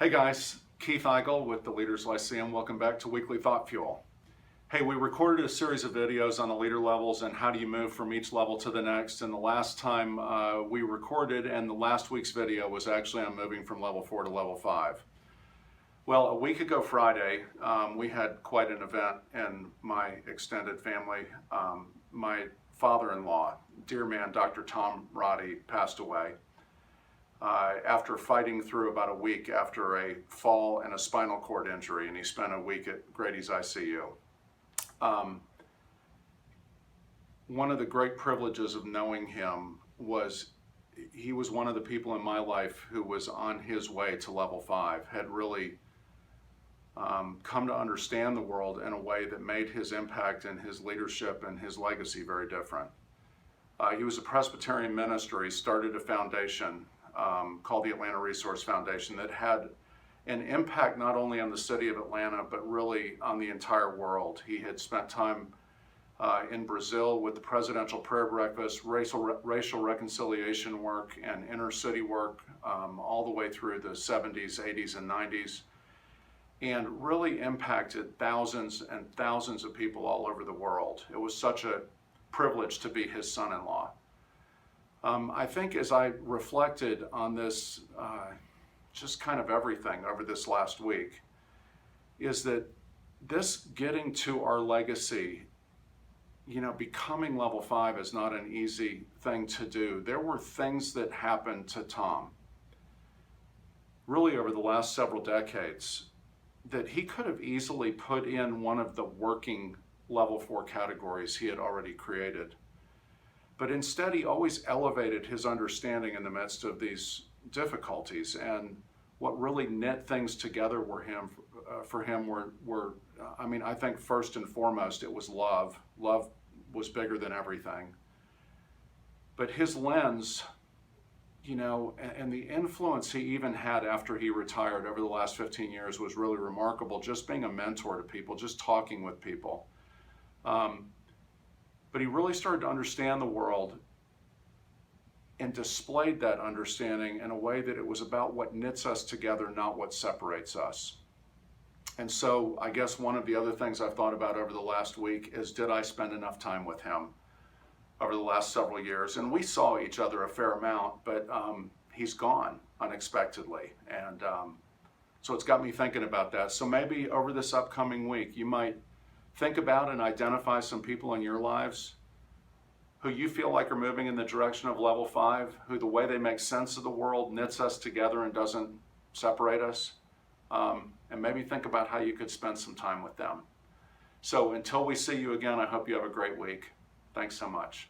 Hey guys, Keith Eigel with the Leaders Lyceum. Welcome back to Weekly Thought Fuel. Hey, we recorded a series of videos on the leader levels and how do you move from each level to the next. And the last time we recorded and the last week's video was actually on moving from level 4 to level 5. Well, a week ago Friday, we had quite an event in my extended family. My father-in-law, dear man, Dr. Tom Roddy, passed away. After fighting through about a week after a fall and a spinal cord injury, and he spent a week at Grady's ICU. One of the great privileges of knowing him was he was one of the people in my life who was on his way to level 5, had really come to understand the world in a way that made his impact and his leadership and his legacy very different. He was a Presbyterian minister. He started a foundation called the Atlanta Resource Foundation that had an impact not only on the city of Atlanta, but really on the entire world. He had spent time in Brazil with the Presidential Prayer Breakfast, racial reconciliation work, and inner city work all the way through the 70s, 80s, and 90s, and really impacted thousands and thousands of people all over the world. It was such a privilege to be his son-in-law. I think as I reflected on this, just kind of everything over this last week, is that this getting to our legacy, becoming level 5 is not an easy thing to do. There were things that happened to Tom, really over the last several decades, that he could have easily put in one of the working level 4 categories he had already created. But instead, he always elevated his understanding in the midst of these difficulties. And what really knit things together for him were, I think first and foremost, it was love. Love was bigger than everything. But his lens, and the influence he even had after he retired over the last 15 years was really remarkable. Just being a mentor to people, just talking with people. But he really started to understand the world and displayed that understanding in a way that it was about what knits us together, not what separates us. And so I guess one of the other things I've thought about over the last week is, did I spend enough time with him over the last several years? And we saw each other a fair amount, but he's gone unexpectedly. And so it's got me thinking about that. So maybe over this upcoming week, you might think about and identify some people in your lives who you feel like are moving in the direction of level 5, who the way they make sense of the world knits us together and doesn't separate us. And maybe think about how you could spend some time with them. So until we see you again, I hope you have a great week. Thanks so much.